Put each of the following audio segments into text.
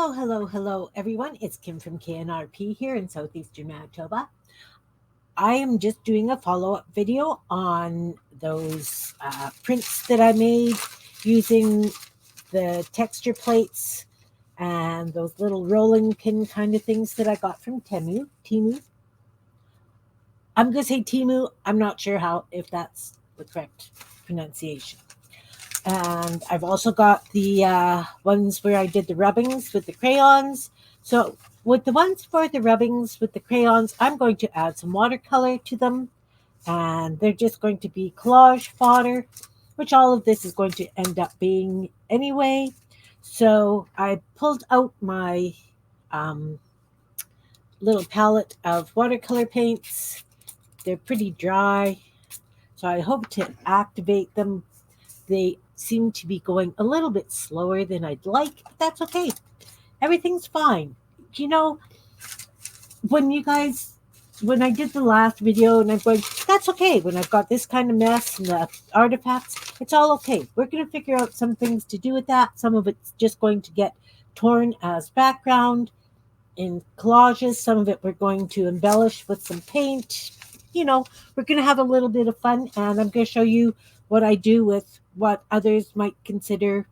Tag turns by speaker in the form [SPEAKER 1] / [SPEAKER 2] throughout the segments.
[SPEAKER 1] Hello, everyone. It's Kim from K&RP here in southeastern Manitoba. I am just doing a follow up video on those prints that I made using the texture plates and those little rolling pin kind of things that I got from Temu. I'm going to say Temu. I'm not sure if that's the correct pronunciation. And I've also got the ones where I did the rubbings with the crayons. So with the ones for the rubbings with the crayons, I'm going to add some watercolor to them. And they're just going to be collage fodder, which all of this is going to end up being anyway. So I pulled out my little palette of watercolor paints. They're pretty dry, so I hope to activate them. They seem to be going a little bit slower than I'd like, but that's okay. Everything's fine. You know, when I did the last video and I'm going, that's okay. When I've got this kind of mess and the artifacts, it's all okay. We're going to figure out some things to do with that. Some of it's just going to get torn as background in collages. Some of it we're going to embellish with some paint. We're going to have a little bit of fun, and I'm going to show you what I do with what others might consider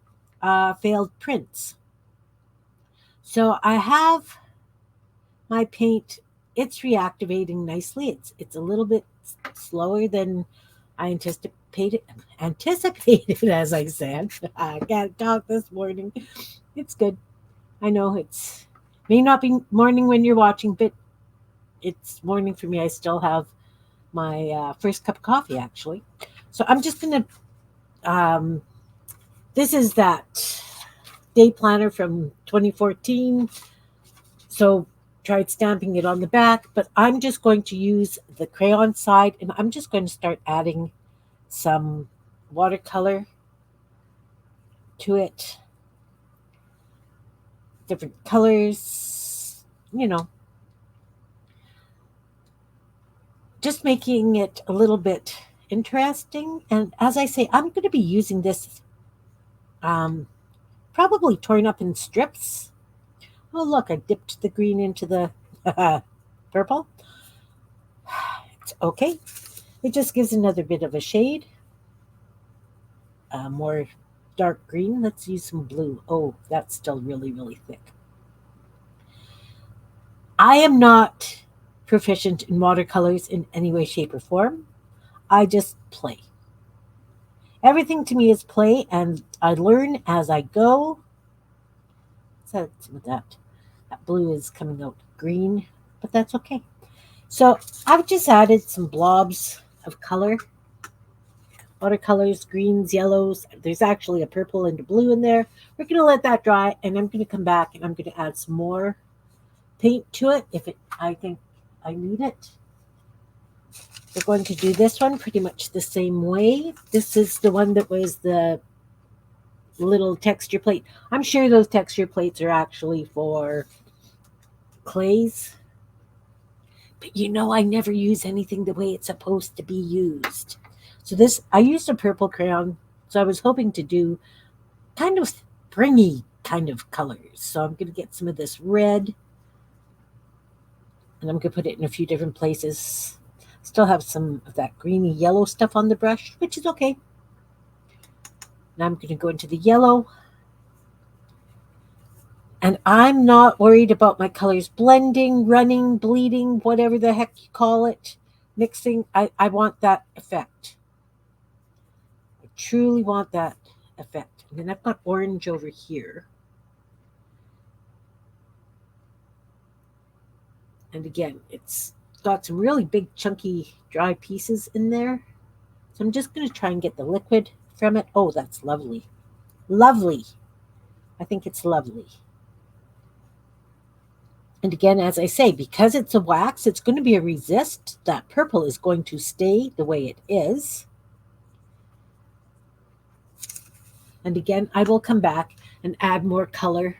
[SPEAKER 1] failed prints. So I have my paint. It's reactivating nicely. It's a little bit slower than I anticipated, as I said. I can't talk this morning. It's good. I know it's may not be morning when you're watching, but it's morning for me. I still have my first cup of coffee, actually. So I'm just going to, this is that day planner from 2014. So tried stamping it on the back, but I'm just going to use the crayon side, and I'm just going to start adding some watercolor to it. Different colors, just making it a little bit interesting. And as I say, I'm going to be using this probably torn up in strips. Oh, look, I dipped the green into the purple. It's okay. It just gives another bit of a shade. More dark green. Let's use some blue. Oh, that's still really, really thick. I am not proficient in watercolors in any way, shape, or form. I just play. Everything to me is play, and I learn as I go. So with that blue is coming out green, but that's okay. So I've just added some blobs of color, watercolors, greens, yellows. There's actually a purple and a blue in there. We're going to let that dry, and I'm going to come back and I'm going to add some more paint to it I think I need it. We're going to do this one pretty much the same way. This is the one that was the little texture plate. I'm sure those texture plates are actually for clays. But I never use anything the way it's supposed to be used. So I used a purple crayon. So I was hoping to do kind of springy kind of colors. So I'm going to get some of this red, and I'm going to put it in a few different places. Still have some of that greeny yellow stuff on the brush, which is okay. Now I'm going to go into the yellow. And I'm not worried about my colors blending, running, bleeding, whatever the heck you call it, mixing. I want that effect. I truly want that effect. And then I've got orange over here. And again, it's got some really big, chunky, dry pieces in there. So I'm just going to try and get the liquid from it. Oh, that's lovely. Lovely. I think it's lovely. And again, as I say, because it's a wax, it's going to be a resist. That purple is going to stay the way it is. And again, I will come back and add more color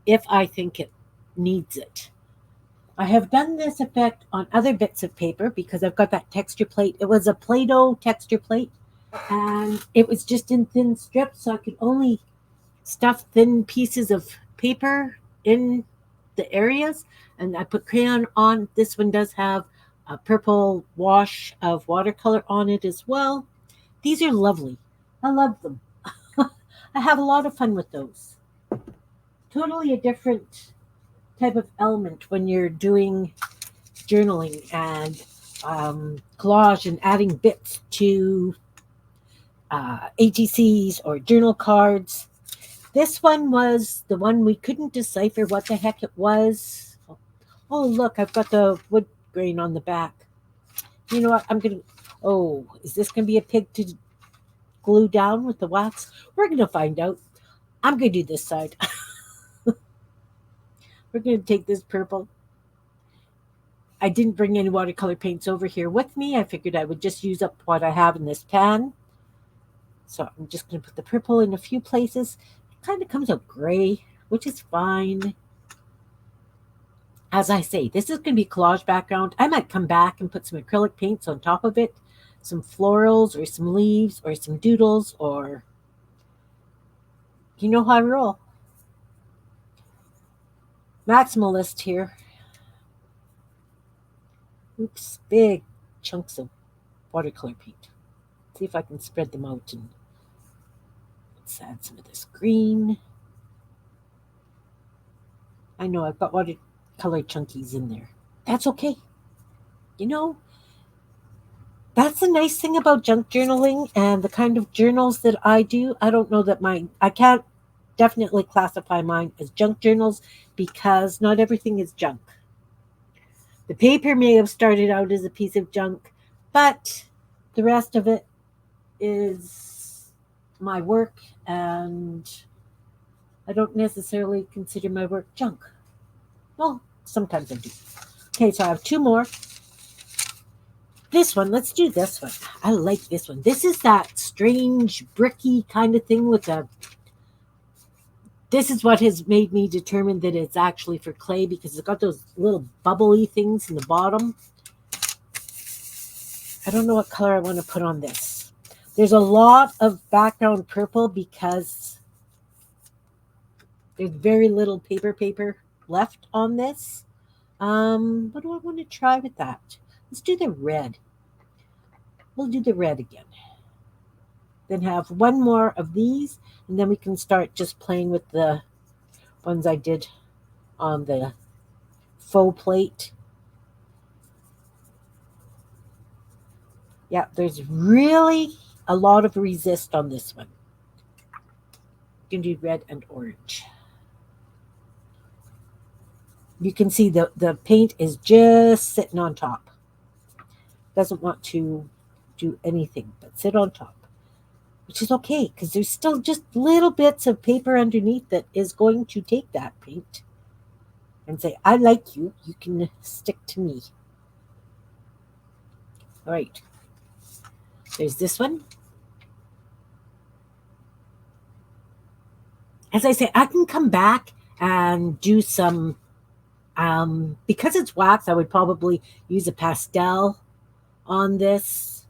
[SPEAKER 1] if I think it needs it. I have done this effect on other bits of paper because I've got that texture plate. It was a Play-Doh texture plate, and it was just in thin strips, so I could only stuff thin pieces of paper in the areas, and I put crayon on. This one does have a purple wash of watercolor on it as well. These are lovely. I love them. I have a lot of fun with those. Totally a different type of element when you're doing journaling and collage and adding bits to ATCs or journal cards. This one was the one we couldn't decipher what the heck it was. Oh, look, I've got the wood grain on the back. You know what? I'm going to. Oh, is this going to be a pig to glue down with the wax? We're going to find out. I'm going to do this side. We're going to take this purple. I didn't bring any watercolor paints over here with me. I figured I would just use up what I have in this pan. So I'm just going to put the purple in a few places. It kind of comes out gray, which is fine. As I say, this is going to be collage background. I might come back and put some acrylic paints on top of it, some florals or some leaves or some doodles, or you know how I roll. Maximalist here. Oops, big chunks of watercolor paint. See if I can spread them out, and let's add some of this green. I know I've got watercolor chunkies in there. That's okay. You know, that's the nice thing about junk journaling and the kind of journals that I do. I don't know that I can't definitely classify mine as junk journals because not everything is junk. The paper may have started out as a piece of junk, but the rest of it is my work, and I don't necessarily consider my work junk. Well, sometimes I do. Okay, so I have two more. This one, let's do this one. I like this one. This is that strange bricky kind of thing with a. This is what has made me determine that it's actually for clay because it's got those little bubbly things in the bottom. I don't know what color I want to put on this. There's a lot of background purple because there's very little paper left on this. What do I want to try with that? Let's do the red. We'll do the red again. Then have one more of these, and then we can start just playing with the ones I did on the faux plate. Yeah, there's really a lot of resist on this one. You can do red and orange. You can see the paint is just sitting on top. Doesn't want to do anything but sit on top, which is okay because there's still just little bits of paper underneath that is going to take that paint and say, I like you. You can stick to me. All right. There's this one. As I say, I can come back and do some, because it's wax, I would probably use a pastel on this.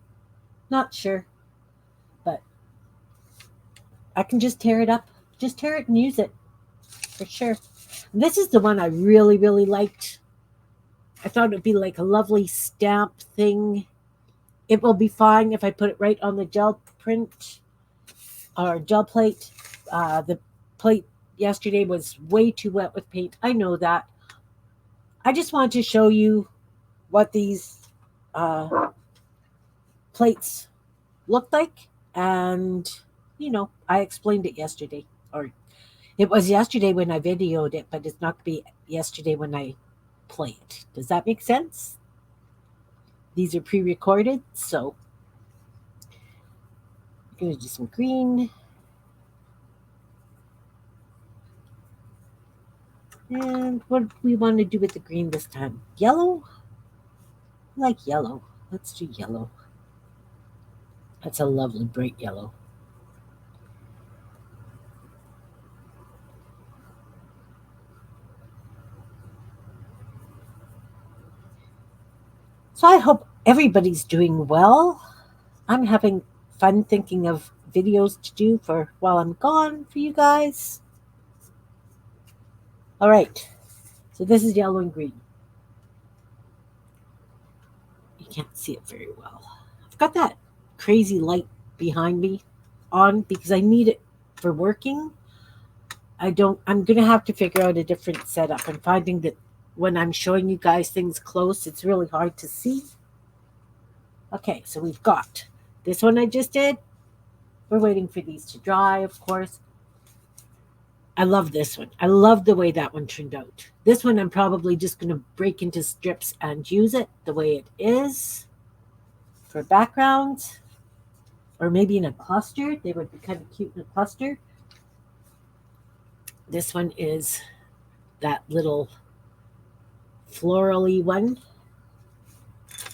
[SPEAKER 1] Not sure, but I can just tear it up. Just tear it and use it for sure. This is the one I really, really liked. I thought it would be like a lovely stamp thing. It will be fine if I put it right on the gel print or gel plate. The plate yesterday was way too wet with paint. I know that. I just wanted to show you what these plates look like. And, I explained it yesterday. Or it was yesterday when I videoed it, but it's not going to be yesterday when I play it. Does that make sense? These are pre-recorded, so I'm going to do some green. And what do we want to do with the green this time? Yellow? I like yellow. Let's do yellow. That's a lovely bright yellow. So I hope everybody's doing well. I'm having fun thinking of videos to do for while I'm gone for you guys. All right. So this is yellow and green. You can't see it very well. I've got that crazy light behind me on because I need it for working. I'm going to have to figure out a different setup. I'm finding that when I'm showing you guys things close, it's really hard to see. Okay, so we've got this one I just did. We're waiting for these to dry, of course. I love this one. I love the way that one turned out. This one I'm probably just going to break into strips and use it the way it is for backgrounds, or maybe in a cluster. They would be kind of cute in a cluster. This one is that little florally one.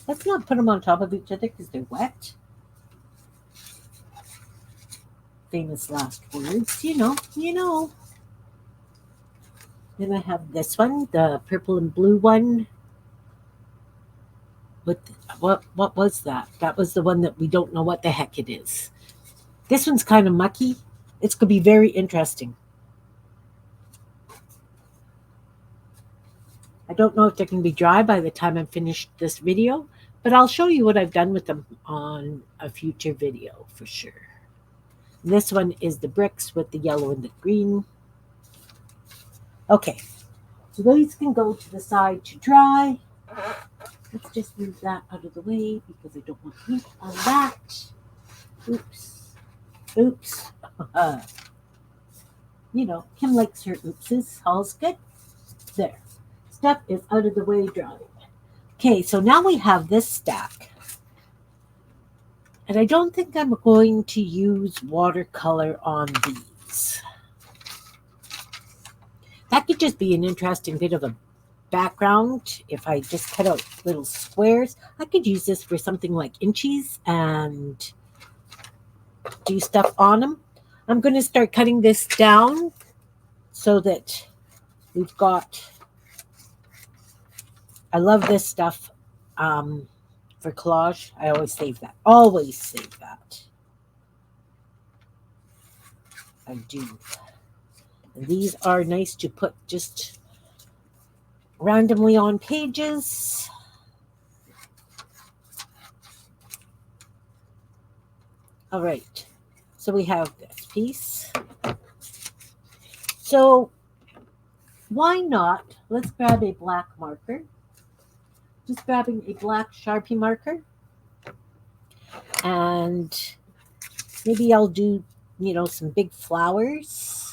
[SPEAKER 1] Let's not put them on top of each other because they're wet. Famous last words, you know. Then I have this one, the purple and blue one. What was that? That was the one that we don't know what the heck it is. This one's kind of mucky. It's going to be very interesting. I don't know if they're going to be dry by the time I'm finished this video, but I'll show you what I've done with them on a future video for sure. And this one is the bricks with the yellow and the green. Okay, so these can go to the side to dry. Let's just move that out of the way because I don't want ink on that. Oops. Kim likes her oopses. All's good. There. Stuff is out of the way drying. Okay, so now we have this stack. And I don't think I'm going to use watercolor on these. That could just be an interesting bit of a background. If I just cut out little squares, I could use this for something like inchies and do stuff on them. I'm going to start cutting this down so that we've got, I love this stuff for collage. I always save that. I do. And these are nice to put just randomly on pages. All right. So we have this piece. So why not? Let's grab a black marker. Just grabbing a black Sharpie marker. And maybe I'll do, some big flowers.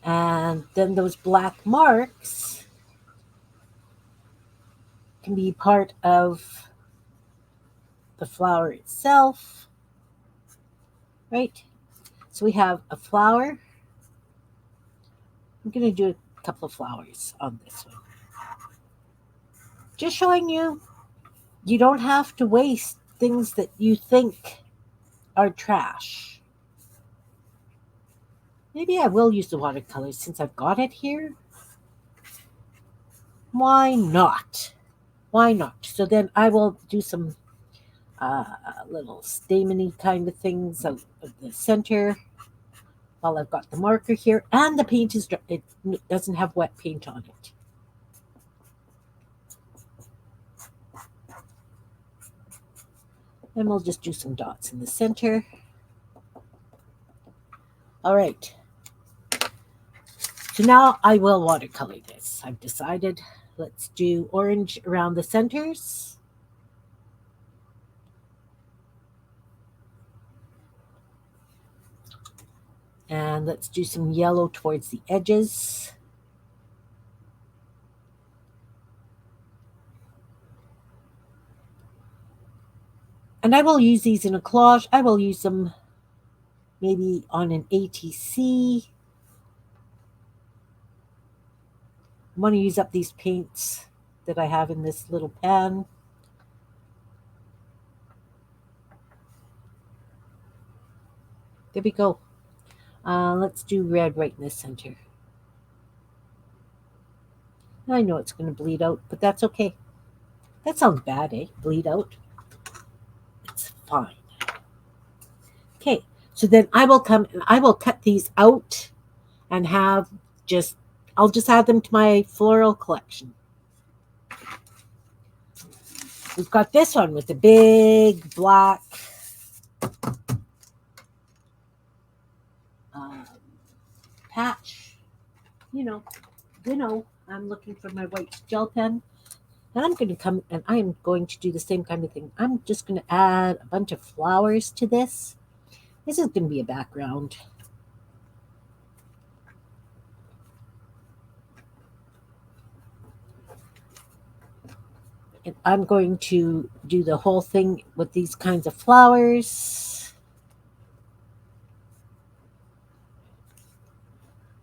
[SPEAKER 1] And then those black marks can be part of the flower itself, right? So we have a flower. I'm going to do a couple of flowers on this one. Just showing you don't have to waste things that you think are trash. Maybe I will use the watercolor since I've got it here. Why not? So then I will do some little stameny kind of things of the center while I've got the marker here. And the paint it doesn't have wet paint on it. And we'll just do some dots in the center. All right. So now I will watercolor this. I've decided. Let's do orange around the centers. And let's do some yellow towards the edges. And I will use these in a collage. I will use them maybe on an ATC. I want to use up these paints that I have in this little pan. There we go. Let's do red right in the center. I know it's going to bleed out, but that's okay. That sounds bad, eh? Bleed out. It's fine. Okay, so then I will come and I will cut these out and I'll just add them to my floral collection. We've got this one with the big black patch. You know, I'm looking for my white gel pen. And I'm going to come and I am going to do the same kind of thing. I'm just going to add a bunch of flowers to this. This is going to be a background. And I'm going to do the whole thing with these kinds of flowers.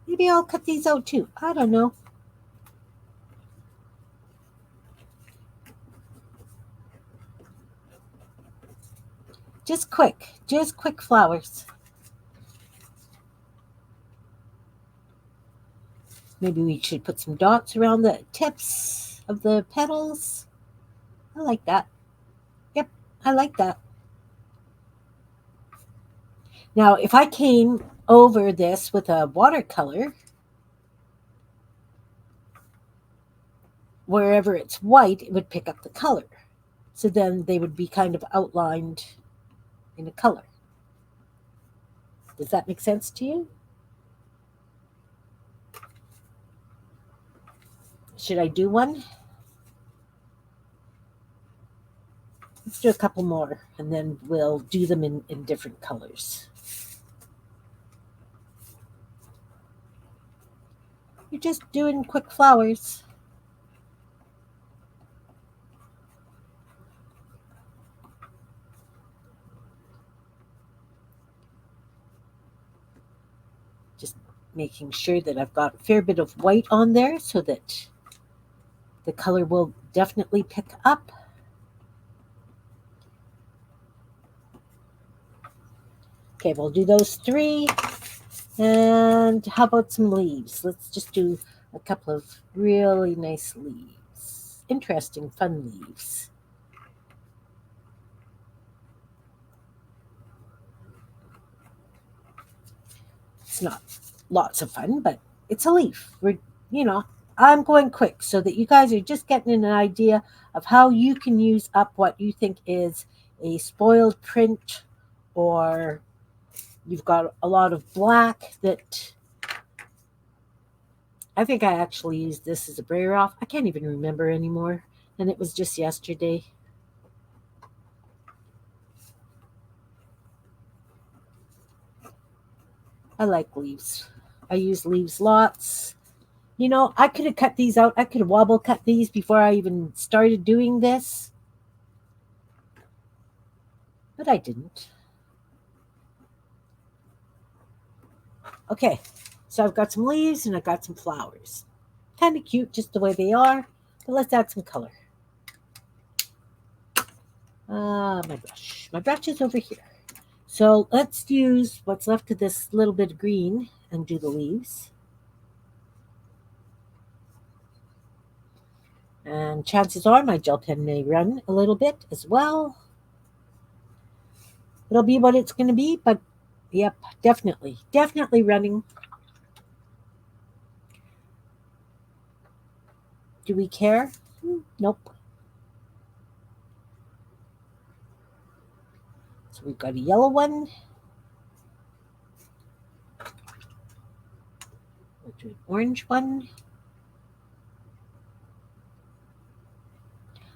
[SPEAKER 1] Maybe I'll cut these out too. I don't know. Just quick flowers. Maybe we should put some dots around the tips of the petals. I like that. Yep, I like that. Now, if I came over this with a watercolor, wherever it's white, it would pick up the color. So then they would be kind of outlined in a color. Does that make sense to you? Should I do one? Let's do a couple more and then we'll do them in different colors. You're just doing quick flowers. Just making sure that I've got a fair bit of white on there so that the color will definitely pick up. Okay, we'll do those three. And how about some leaves? Let's just do a couple of really nice leaves. Interesting, fun leaves. It's not lots of fun, but it's a leaf. I'm going quick so that you guys are just getting an idea of how you can use up what you think is a spoiled print, or you've got a lot of black that I think I actually used this as a brayer off. I can't even remember anymore. And it was just yesterday. I like leaves. I use leaves lots. I could have cut these out. I could have wobble cut these before I even started doing this. But I didn't. Okay, so I've got some leaves and I've got some flowers. Kind of cute just the way they are. But let's add some color. My brush. My brush is over here. So let's use what's left of this little bit of green and do the leaves. And chances are my gel pen may run a little bit as well. It'll be what it's going to be, but yep, definitely running. Do we care? Nope. So we've got a yellow one. We'll do an orange one.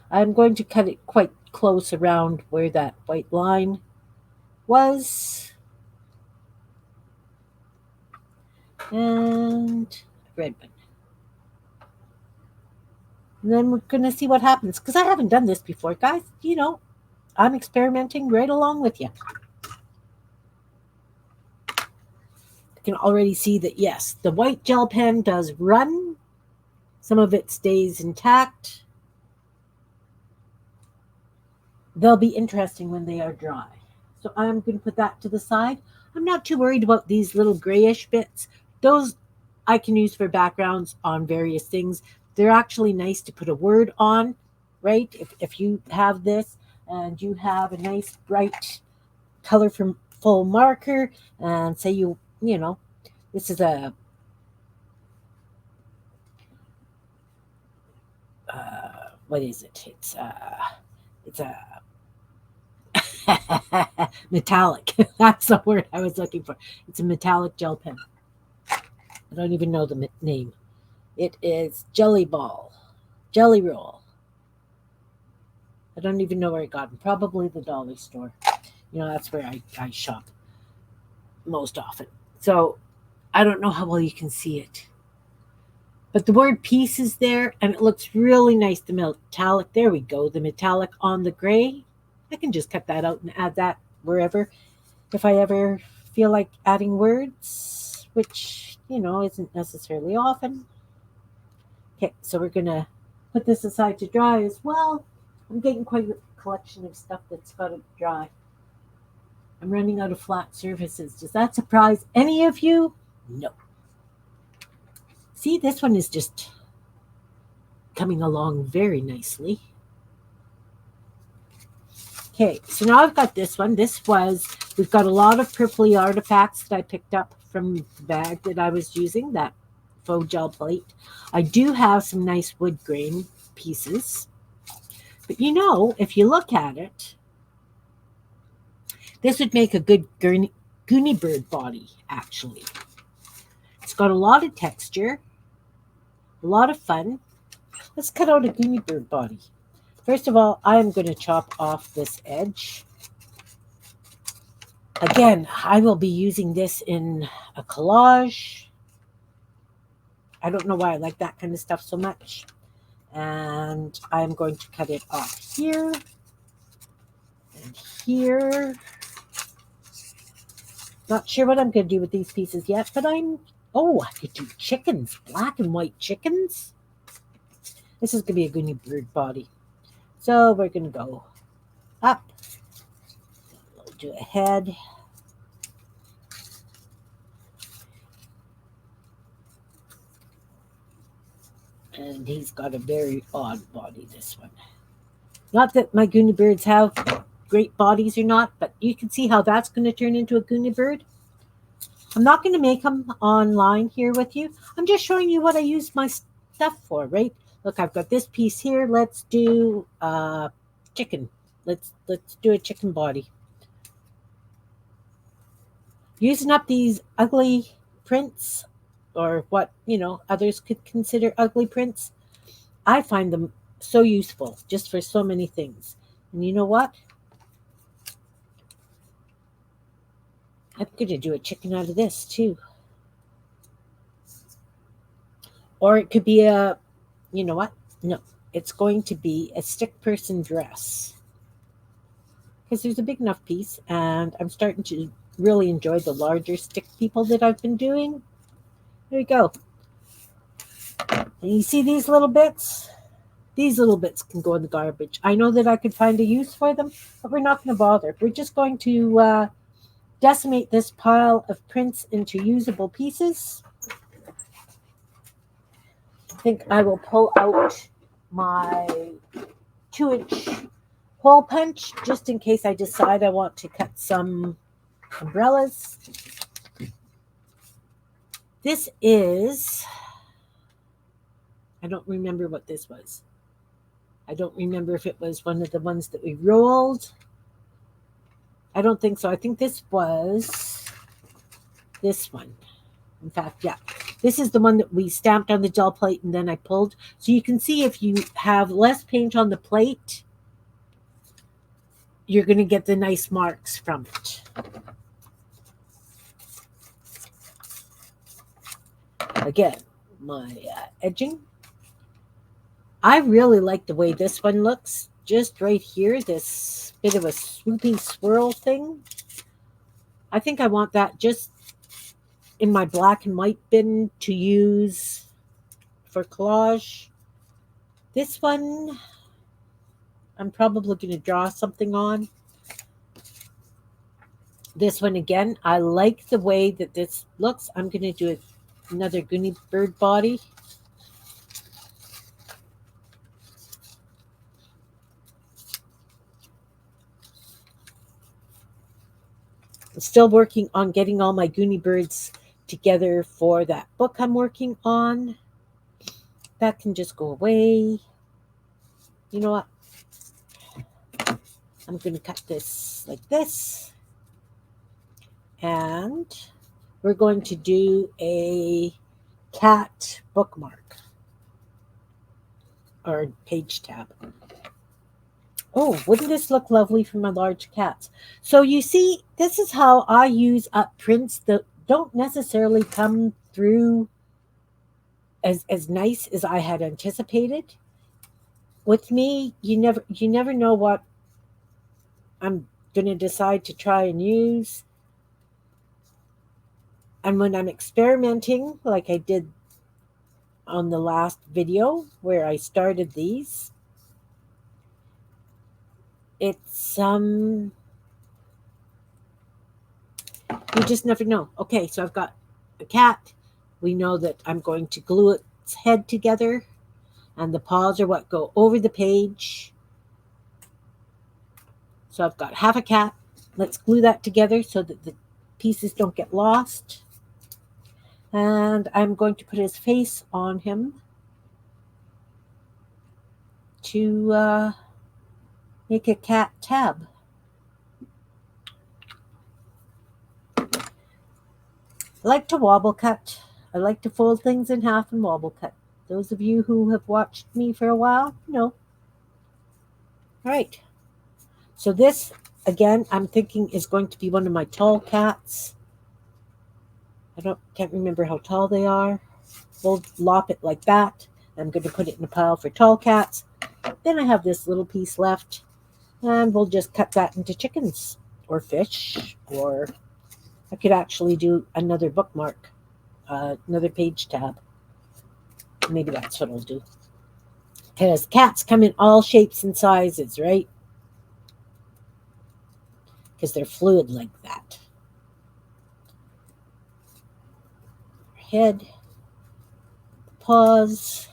[SPEAKER 1] I'm going to cut it quite close around where that white line was. And red one. And then we're going to see what happens. Because I haven't done this before, guys. I'm experimenting right along with you. You can already see that, yes, the white gel pen does run. Some of it stays intact. They'll be interesting when they are dry. So I'm going to put that to the side. I'm not too worried about these little grayish bits. Those I can use for backgrounds on various things. They're actually nice to put a word on, if you have this and you have a nice bright colorful full marker and say you know, this is a what is it? It's a metallic. That's the word I was looking for. It's a metallic gel pen. I don't even know the name. It is Jelly Ball, Jelly Roll. I don't even know where I got them. Probably the dollar store. You know, that's where I shop most often. So I don't know how well you can see it. But the word piece is there and it looks really nice. The metallic, there we go. The metallic on the gray. I can just cut that out and add that wherever if I ever feel like adding words, which, you know, isn't necessarily often. Okay, so we're going to put this aside to dry as well. I'm getting quite a collection of stuff that's got to dry. I'm running out of flat surfaces. Does that surprise any of you? No. See, this one is just coming along very nicely. Okay, so now I've got this one. We've got a lot of purpley artifacts that I picked up from the bag that I was using, that faux gel plate. I do have some nice wood grain pieces. But you know, if you look at it, this would make a good Goonie bird body, actually. It's got a lot of texture, a lot of fun. Let's cut out a Goonie bird body. First of all, I am going to chop off this edge. Again, I will be using this in a collage. I don't know why I like that kind of stuff so much. And I'm going to cut it off here and here. Not sure what I'm going to do with these pieces yet, but oh, I could do chickens, black and white chickens. This is going to be a Goonie bird body. So we're going to go up. We'll do a head. And he's got a very odd body, this one. Not that my Goonie birds have great bodies or not, but you can see how that's going to turn into a Goonie bird. I'm not going to make them online here with you. I'm just showing you what I use my stuff for, right? Look, I've got this piece here. Let's do chicken. Let's do a chicken body. Using up these ugly prints, or what, you know, others could consider ugly prints, I find them so useful just for so many things. And you know what? I'm going to do a chicken out of this too. Or it could be you know what? No, it's going to be a stick person dress. Because there's a big enough piece, and I'm starting to really enjoy the larger stick people that I've been doing. There we go. And you see these little bits? These little bits can go in the garbage. I know that I could find a use for them, but we're not going to bother. We're just going to decimate this pile of prints into usable pieces. I think I will pull out my 2-inch hole punch just in case I decide I want to cut some umbrellas. This is, I don't remember what this was. I don't remember if it was one of the ones that we rolled. I don't think so. I think this was this one. In fact, yeah. This is the one that we stamped on the gel plate and then I pulled. So you can see if you have less paint on the plate, you're going to get the nice marks from it. Again, my edging. I really like the way this one looks. Just right here, this bit of a swoopy swirl thing. I think I want that just in my black and white bin to use for collage. This one, I'm probably going to draw something on. This one again, I like the way that this looks. I'm going to do another Goonie bird body. Still working on getting all my Goonie birds together for that book I'm working on. That can just go away. You know what? I'm going to cut this like this. And we're going to do a cat bookmark or page tab. Oh, wouldn't this look lovely for my large cats? So you see, this is how I use up prints that don't necessarily come through as nice as I had anticipated. With me, you never know what I'm going to decide to try and use. And when I'm experimenting, like I did on the last video where I started these, it's you just never know. Okay, so I've got a cat. We know that I'm going to glue its head together, and the paws are what go over the page. So I've got half a cat. Let's glue that together so that the pieces don't get lost. And I'm going to put his face on him to make a cat tab. I like to wobble cut. I like to fold things in half and wobble cut. Those of you who have watched me for a while know. All right. So this, again, I'm thinking is going to be one of my tall cats. Can't remember how tall they are. We'll lop it like that. I'm going to put it in a pile for tall cats. Then I have this little piece left, and we'll just cut that into chickens or fish, or I could actually do another bookmark, another page tab. Maybe that's what I'll do. Because cats come in all shapes and sizes, right? Because they're fluid like that. Head, paws.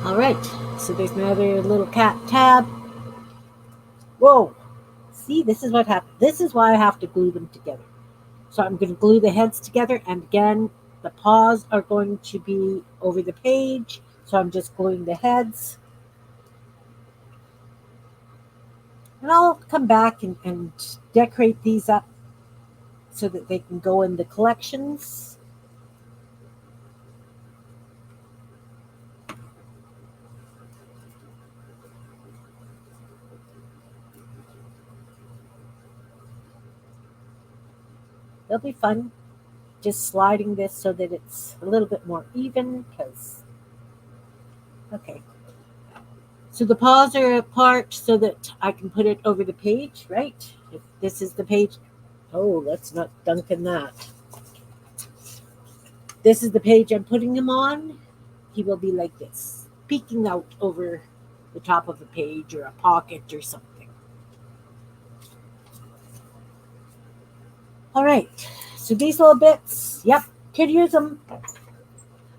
[SPEAKER 1] All right, so there's my other little cat tab. Whoa, see, this is what happened. This is why I have to glue them together. So I'm going to glue the heads together, and again, the paws are going to be over the page, so I'm just gluing the heads. And I'll come back and decorate these up so that they can go in the collections. They'll be fun. Just sliding this so that it's a little bit more even, because, okay. So the paws are apart so that I can put it over the page, right? If this is the page, oh, let's not dunk in that. This is the page I'm putting him on. He will be like this, peeking out over the top of a page or a pocket or something. All right, so these little bits, yep, could use them.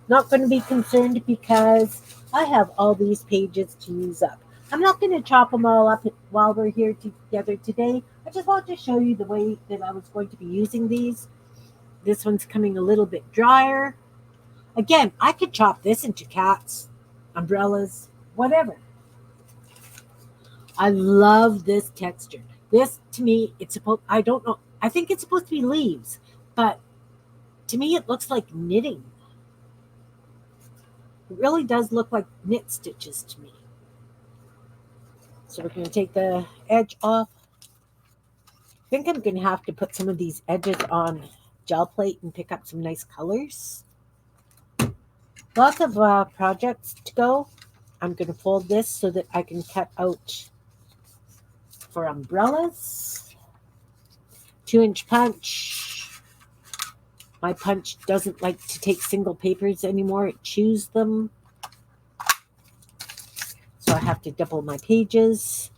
[SPEAKER 1] Not going to be concerned because I have all these pages to use up. I'm not going to chop them all up while we're here together today. I just want to show you the way that I was going to be using these. This one's coming a little bit drier. Again, I could chop this into cats, umbrellas, whatever. I love this texture. This, to me, it's supposed, I don't know, I think it's supposed to be leaves, but to me it looks like knitting. It really does look like knit stitches to me. So we're going to take the edge off. I think I'm going to have to put some of these edges on gel plate and pick up some nice colors. Lots of projects to go. I'm going to fold this so that I can cut out for umbrellas. 2-inch punch. My punch doesn't like to take single papers anymore. It chews them. So I have to double my pages.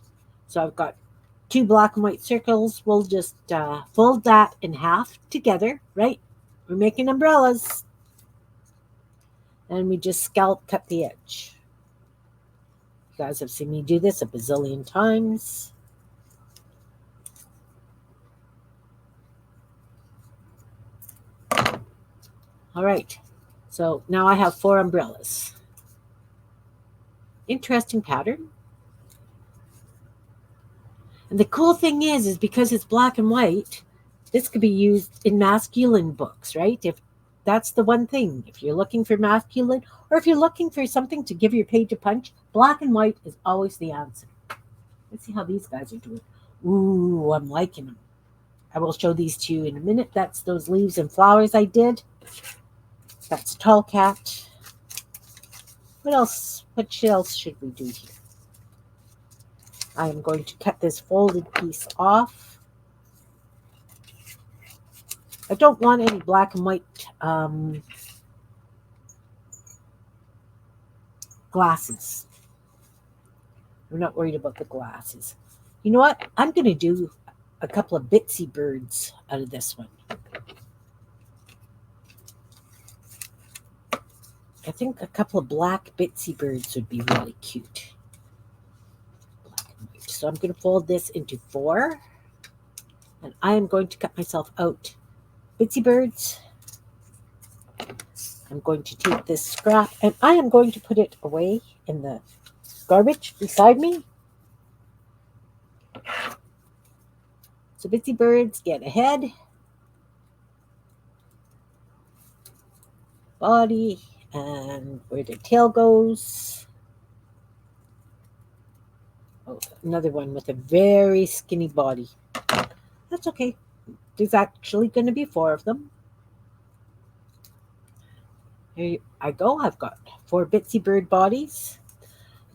[SPEAKER 1] So I've got 2 black and white circles. We'll just fold that in half together, right? We're making umbrellas. And we just scallop cut the edge. guys have seen me do this a bazillion times. All right, so now I have 4 umbrellas. Interesting pattern. And the cool thing is because it's black and white, this could be used in masculine books, right? If that's the one thing, if you're looking for masculine, or if you're looking for something to give your page a punch, black and white is always the answer. Let's see how these guys are doing. Ooh, I'm liking them. I will show these to you in a minute. That's those leaves and flowers I did. That's tall cat. What else? What else should we do here? I am going to cut this folded piece off. I don't want any black and white glasses. I'm not worried about the glasses. You know what? I'm going to do a couple of bitsy birds out of this one. I think a couple of black bitsy birds would be really cute. Black and white. So I'm going to fold this into 4. And I am going to cut myself out bitsy birds. I'm going to take this scrap and I am going to put it away in the garbage beside me. So bitsy birds get a head, body, and where the tail goes. Oh, another one with a very skinny body. That's okay. There's actually going to be 4 of them. Here I go. I've got 4 bitsy bird bodies.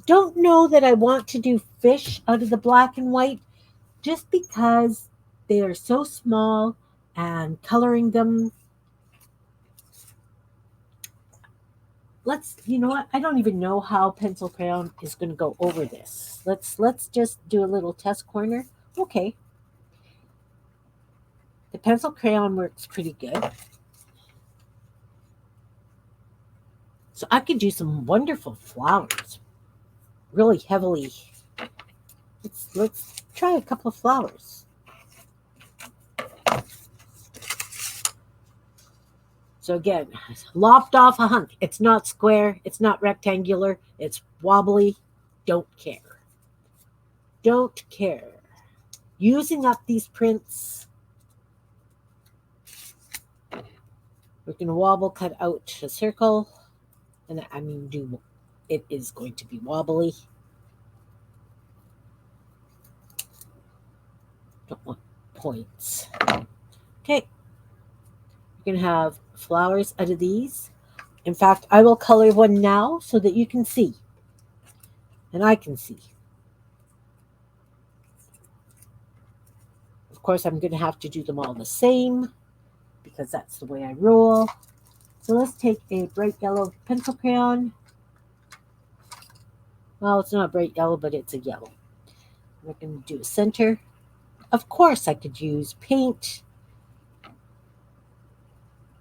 [SPEAKER 1] Don't know that I want to do fish out of the black and white just because they are so small and coloring them. You know what? I don't even know how pencil crayon is going to go over this. Let's just do a little test corner. Okay. The pencil crayon works pretty good. So I could do some wonderful flowers. Really heavily. Let's try a couple of flowers. So again, lopped off a hunk. It's not square. It's not rectangular. It's wobbly. Don't care. Don't care. Using up these prints. We're going to wobble, cut out a circle. And I mean, it is going to be wobbly. Don't want points. Okay. You're going to have flowers out of these. In fact, I will color one now so that you can see. And I can see. Of course, I'm going to have to do them all the same because that's the way I roll. So let's take a bright yellow pencil crayon. Well, it's not bright yellow, but it's a yellow. We're going to do a center. Of course, I could use paint,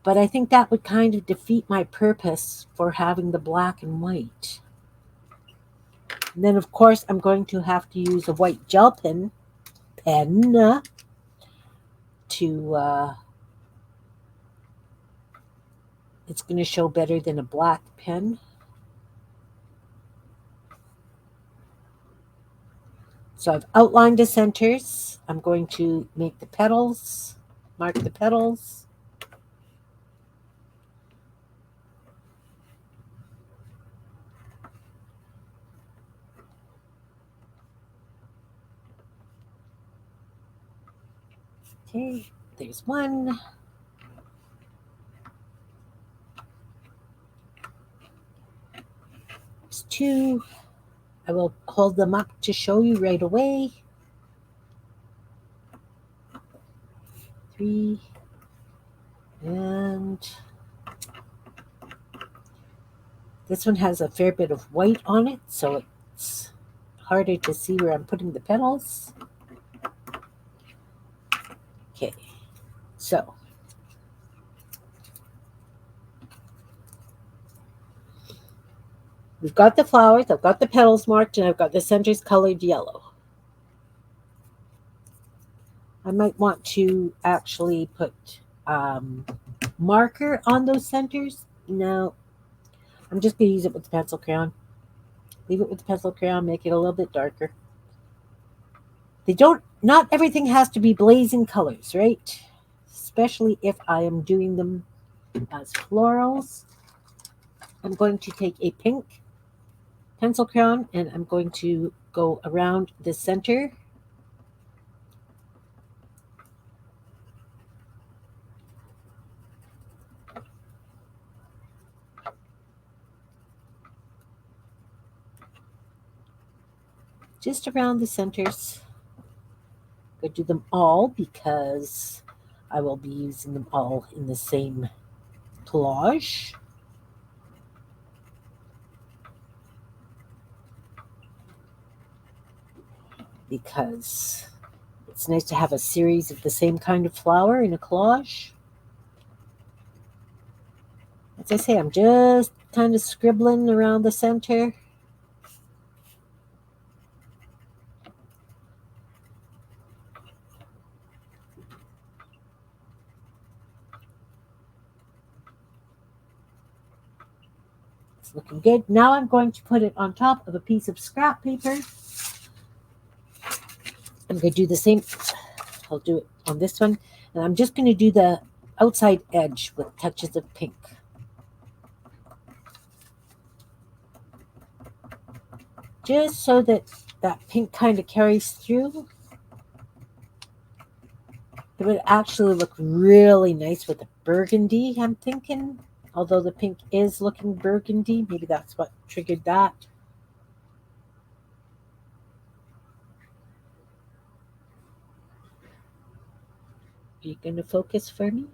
[SPEAKER 1] but I think that would kind of defeat my purpose for having the black and white. And then, of course, I'm going to have to use a white gel pen to it's going to show better than a black pen. So I've outlined the centers. I'm going to make the petals, mark the petals. Okay, there's one. There's 2. I will hold them up to show you right away. 3. And this one has a fair bit of white on it, so it's harder to see where I'm putting the petals. Okay, so We've got the flowers, I've got the petals marked, and I've got the centers colored yellow. I might want to actually put marker on those centers. No, I'm just going to use it with the pencil crayon. Leave it with the pencil crayon, make it a little bit darker. Not everything has to be blazing colors, right? Especially if I am doing them as florals. I'm going to take a pink pencil crayon and I'm going to go around the center. Just around the centers. I'm going to do them all because I will be using them all in the same collage. Because it's nice to have a series of the same kind of flower in a collage. As I say, I'm just kind of scribbling around the center. It's looking good. Now I'm going to put it on top of a piece of scrap paper. I'm going to do the same. I'll do it on this one. And I'm just going to do the outside edge with touches of pink. Just so that pink kind of carries through. It would actually look really nice with the burgundy, I'm thinking. Although the pink is looking burgundy. Maybe that's what triggered that. Are you going to focus for me?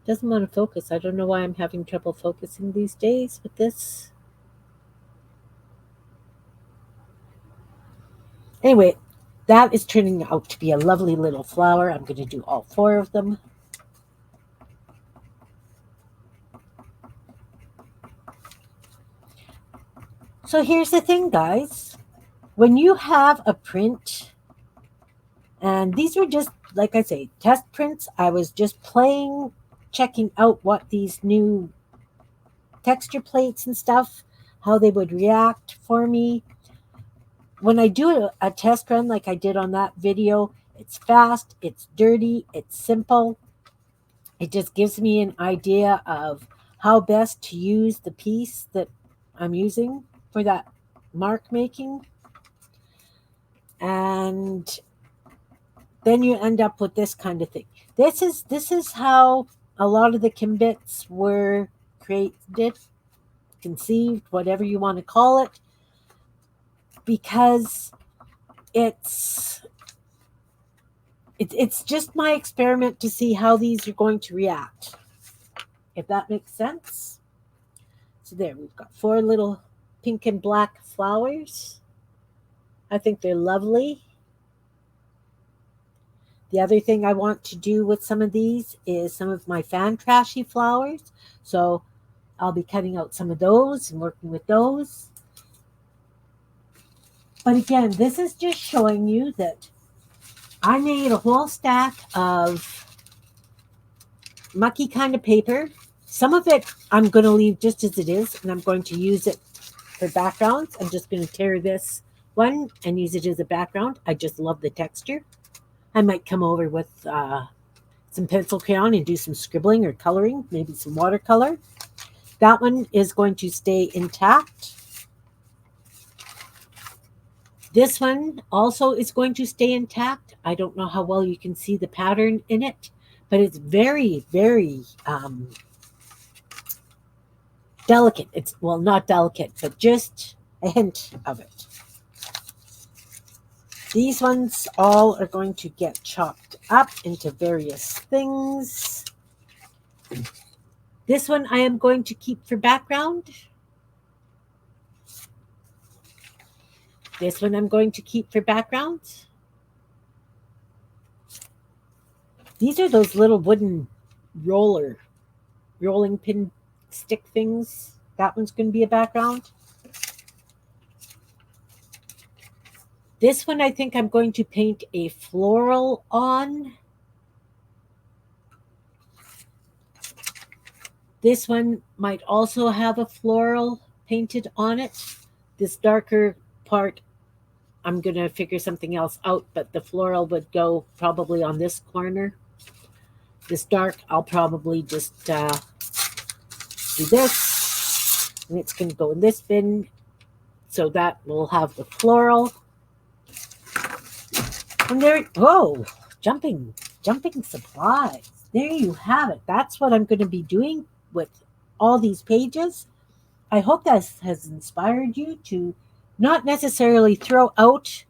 [SPEAKER 1] Doesn't want to focus. I don't know why I'm having trouble focusing these days with this. Anyway, that is turning out to be a lovely little flower. I'm going to do all 4 of them. So here's the thing, guys. When you have a print, and these were just, like I say, test prints. I was just playing, checking out what these new texture plates and stuff, how they would react for me. When I do a test run like I did on that video, it's fast, it's dirty, it's simple. It just gives me an idea of how best to use the piece that I'm using for that mark making. And then you end up with this kind of thing. This is how a lot of the Kimbits were created, conceived, whatever you want to call it, because it's just my experiment to see how these are going to react, if that makes sense. So there, we've got 4 little pink and black flowers. I think they're lovely. The other thing I want to do with some of these is some of my fan trashy flowers. So I'll be cutting out some of those and working with those. But again, this is just showing you that I made a whole stack of mucky kind of paper. Some of it I'm going to leave just as it is, and I'm going to use it for backgrounds. I'm just going to tear this one and use it as a background. I just love the texture. I might come over with some pencil crayon and do some scribbling or coloring, maybe some watercolor. That one is going to stay intact. This one also is going to stay intact. I don't know how well you can see the pattern in it, but it's very, very delicate. It's, well, not delicate, but just a hint of it. These ones all are going to get chopped up into various things. This one I am going to keep for background. This one I'm going to keep for background. These are those little wooden rolling pin stick things. That one's going to be a background. This one I think I'm going to paint a floral on. This one might also have a floral painted on it. This darker part, I'm going to figure something else out, but the floral would go probably on this corner. This dark, I'll probably just do this, and it's going to go in this bin, so that will have the floral. And there, oh, jumping supplies. There you have it. That's what I'm going to be doing with all these pages. I hope that has inspired you to not necessarily throw out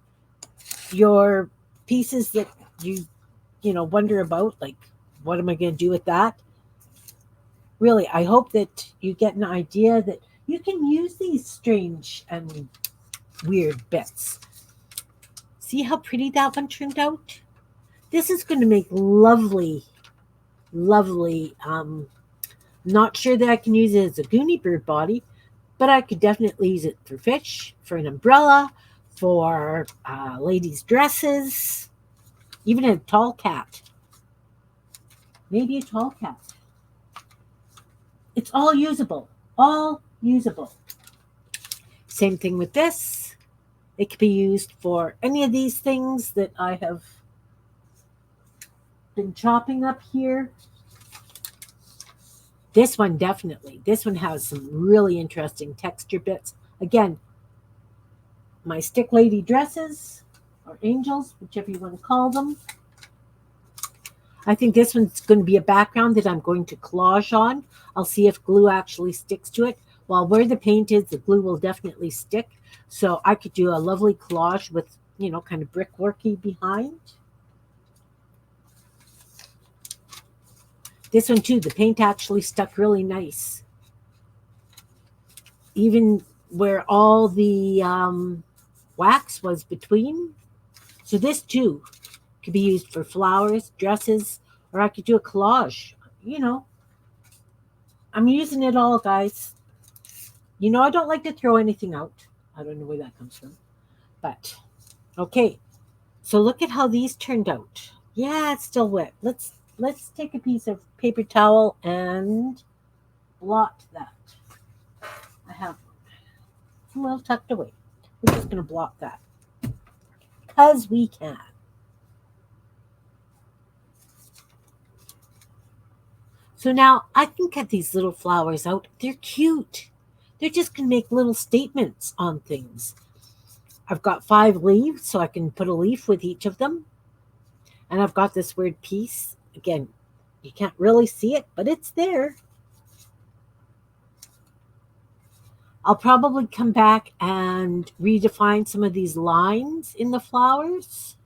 [SPEAKER 1] your pieces that you wonder about, like, what am I going to do with that? Really, I hope that you get an idea that you can use these strange and weird bits. See how pretty that one turned out? This is going to make lovely, lovely. Not sure that I can use it as a Goonie bird body, but I could definitely use it for fish, for an umbrella, for ladies' dresses, even a tall cat. Maybe a tall cat. It's all usable. All usable. Same thing with this. It could be used for any of these things that I have been chopping up here. This one definitely. This one has some really interesting texture bits. Again, my stick lady dresses or angels, whichever you want to call them. I think this one's going to be a background that I'm going to collage on. I'll see if glue actually sticks to it. While where the paint is, the glue will definitely stick. So I could do a lovely collage with, kind of brickworky behind. This one too, the paint actually stuck really nice. Even where all the wax was between. So this too could be used for flowers, dresses, or I could do a collage. I'm using it all, guys. I don't like to throw anything out. I don't know where that comes from. But, okay. So look at how these turned out. Yeah, it's still wet. Let's take a piece of paper towel and blot that. I have it's a little tucked away. We're just going to blot that. Because we can. So now I can cut these little flowers out. They're cute. They're just going to make little statements on things. I've got 5 leaves, so I can put a leaf with each of them. And I've got this weird piece. Again, you can't really see it, but it's there. I'll probably come back and redefine some of these lines in the flowers.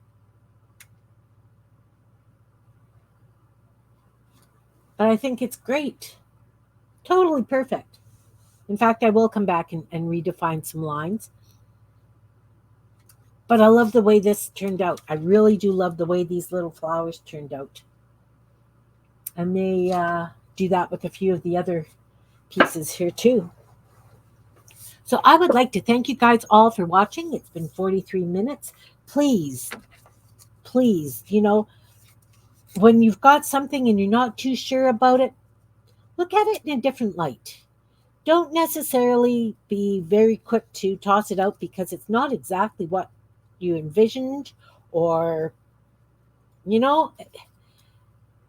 [SPEAKER 1] But I think it's great. Totally perfect. In fact, I will come back and redefine some lines. But I love the way this turned out. I really do love the way these little flowers turned out. I may do that with a few of the other pieces here too. So I would like to thank you guys all for watching. It's been 43 minutes. Please, when you've got something and you're not too sure about it, look at it in a different light. Don't necessarily be very quick to toss it out because it's not exactly what you envisioned, or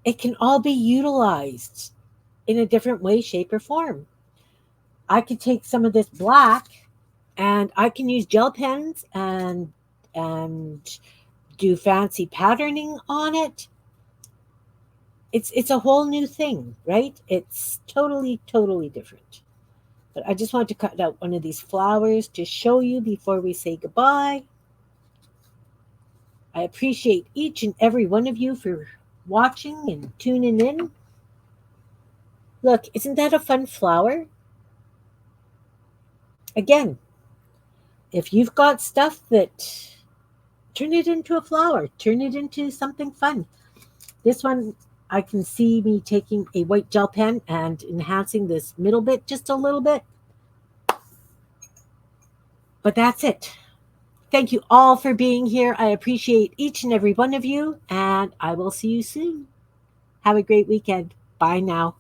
[SPEAKER 1] it can all be utilized in a different way, shape, or form. I could take some of this black and I can use gel pens and do fancy patterning on it. It's a whole new thing, right? It's totally different. But I just wanted to cut out one of these flowers to show you before we say goodbye. I appreciate each and every one of you for watching and tuning in. Look, isn't that a fun flower? Again, if you've got stuff that, turn it into a flower, turn it into something fun. This one, I can see me taking a white gel pen and enhancing this middle bit just a little bit. But that's it. Thank you all for being here. I appreciate each and every one of you, and I will see you soon. Have a great weekend. Bye now.